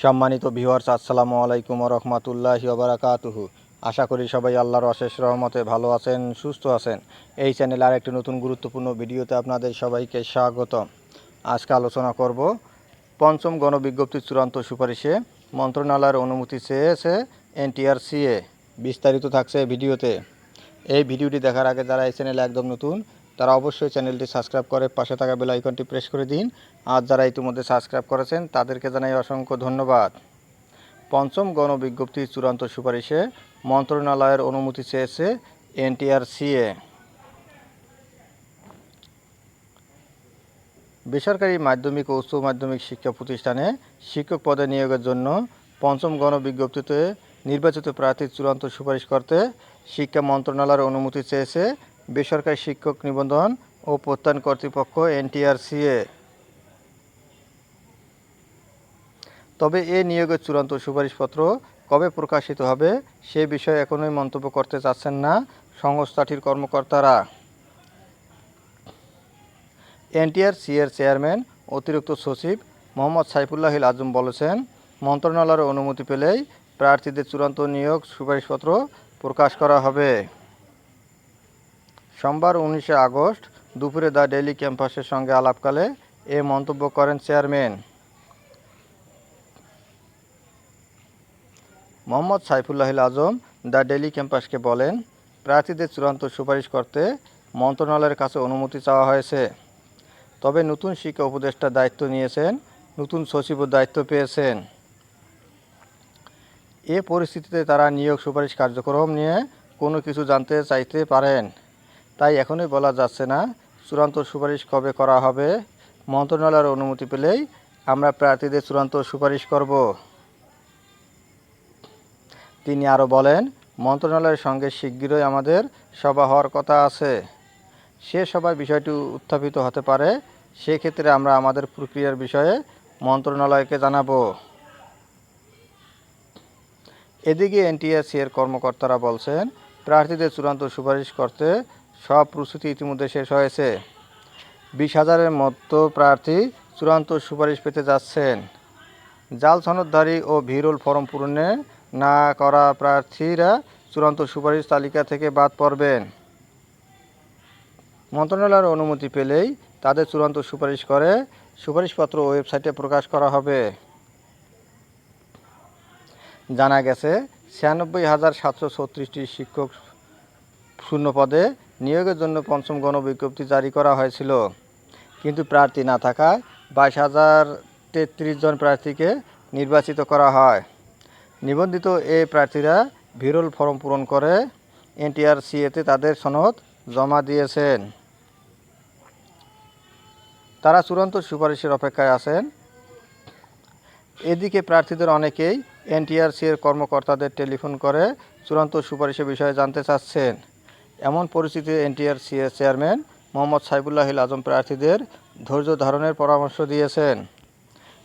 সম্মানিত ভিউয়ার্স, আসসালামু আলাইকুম ওয়া রাহমাতুল্লাহি ওয়া বারাকাতুহু। আশা করি সবাই আল্লাহর অশেষ রহমতে ভালো আছেন, সুস্থ আছেন। এই চ্যানেলে আরেকটি নতুন গুরুত্বপূর্ণ ভিডিওতে আপনাদের সবাইকে স্বাগতম। আজকে আলোচনা করব পঞ্চম গণবিজ্ঞপ্তির চূড়ান্ত সুপারিশে মন্ত্রণালয়ের অনুমতি চেয়েছে এনটিআরসিএ। বিস্তারিত থাকছে ভিডিওতে। এই ভিডিওটি দেখার আগে যারা এই চ্যানেলে একদম নতুন তারা অবশ্যই চ্যানেলটি সাবস্ক্রাইব করে পাশে থাকা বেল আইকনটি প্রেস করে দিন। আর যারা ইতিমধ্যে সাবস্ক্রাইব করেছেন তাদেরকে জানাই অসংখ্য ধন্যবাদ। পঞ্চম গণবিজ্ঞপ্তির চূড়ান্ত সুপারিশে মন্ত্রণালয়ের অনুমতি চেয়েছে এনটিআরসিএ। বেসরকারি মাধ্যমিক ও উচ্চ মাধ্যমিক শিক্ষা প্রতিষ্ঠানে শিক্ষক পদে নিয়োগের জন্য পঞ্চম গণবিজ্ঞপ্তিতে নির্বাচিত প্রার্থীর চূড়ান্ত সুপারিশ করতে শিক্ষা মন্ত্রণালয়ের অনুমতি চেয়েছে বেসরকারি শিক্ষক নিবন্ধন ও প্রত্যয়ন কর্তৃপক্ষ এনটিআরসিএ। তবে এ নিয়োগের চূড়ান্ত সুপারিশপত্র কবে প্রকাশিত হবে সে বিষয়ে এখনই মন্তব্য করতে চাচ্ছেন না সংস্থাটির কর্মকর্তারা। এনটিআরসিএর চেয়ারম্যান অতিরিক্ত সচিব মোহাম্মদ সাইফুল্লাহ আজম বলেছেন, মন্ত্রণালয়ের অনুমতি পেলেই প্রার্থীদের চূড়ান্ত নিয়োগ সুপারিশপত্র প্রকাশ করা হবে। সোমবার 19 আগস্ট দুপুরে দ্য ডেইলি ক্যাম্পাসের সঙ্গে আলাপকালে এ মন্তব্য করেন chairman. Mohammad Saifullah Azam the Daily ক্যাম্পাসকে বলেন, প্রার্থীদের চূড়ান্ত সুপারিশ করতে মন্ত্রণালয়ের কাছে অনুমতি চাওয়া হয়েছে। তবে নতুন শিক্ষা উপদেষ্টার দায়িত্ব নিয়েছেন, নতুন সচিবও দায়িত্ব পেয়েছেন। এ পরিস্থিতিতে তারা নিয়োগ সুপারিশ কার্যক্রম নিয়ে কোনো কিছু জানতে চাইতে পারেন। তাই এখনই বলা যাচ্ছে না চূড়ান্ত সুপারিশ কবে করা হবে। মন্ত্রণালয়ের অনুমতি পেলেই আমরা প্রার্থীদের চূড়ান্ত সুপারিশ করব। তিনি আরও বলেন, মন্ত্রণালয়ের সঙ্গে শিগগিরই আমাদের সভা হওয়ার কথা আছে। সে সভায় বিষয়টি উত্থাপিত হতে পারে। সেক্ষেত্রে আমরা আমাদের প্রক্রিয়ার বিষয়ে মন্ত্রণালয়কে জানাব। এদিকে এনটিআরসিএর কর্মকর্তারা বলছেন, প্রার্থীদের চূড়ান্ত সুপারিশ করতে সব প্রস্তুতি ইতিমধ্যে শেষ হয়েছে। 20,000-এর মতো প্রার্থী চূড়ান্ত সুপারিশ পেতে যাচ্ছেন। জাল সনদধারী ও ভিরুল ফরম পূরণে না করা প্রার্থীরা চূড়ান্ত সুপারিশ তালিকা থেকে বাদ পড়বেন। মন্ত্রণালয়ের অনুমতি পেলেই তাদের চূড়ান্ত সুপারিশ করে সুপারিশপত্র ওয়েবসাইটে প্রকাশ করা হবে। জানা গেছে, 96,736টি শিক্ষক শূন্য পদে নিয়োগের জন্য পঞ্চম গণবিজ্ঞপ্তি জারি করা হয়েছিল। কিন্তু প্রার্থী না থাকায় 22,033 জন প্রার্থীকে নির্বাচিত করা হয়। নিবন্ধিত এই প্রার্থীরা ভিরুল ফরম পূরণ করে এনটিআরসিএতে তাদের সনদ জমা দিয়েছেন। তারা চূড়ান্ত সুপারিশের অপেক্ষায় আছেন। এদিকে প্রার্থীদের অনেকেই এনটিআরসিএর কর্মকর্তাদের টেলিফোন করে চূড়ান্ত সুপারিশের বিষয়ে জানতে চাচ্ছেন। এমন পরিস্থিতিতে এনটিআরসিএর চেয়ারম্যান মোহাম্মদ সাইফুল্লাহ আজম প্রার্থীদের ধৈর্য ধারণের পরামর্শ দিয়েছেন।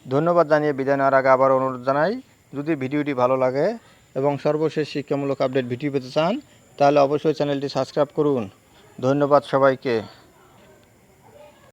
ধন্যবাদ জানিয়ে বিদায় নেওয়ার আগে আবার অনুরোধ জানাই, যদি ভিডিওটি ভালো লাগে এবং সর্বশেষ শিক্ষামূলক আপডেট ভিডিও পেতে চান তাহলে অবশ্যই চ্যানেলটি সাবস্ক্রাইব করুন। ধন্যবাদ সবাইকে।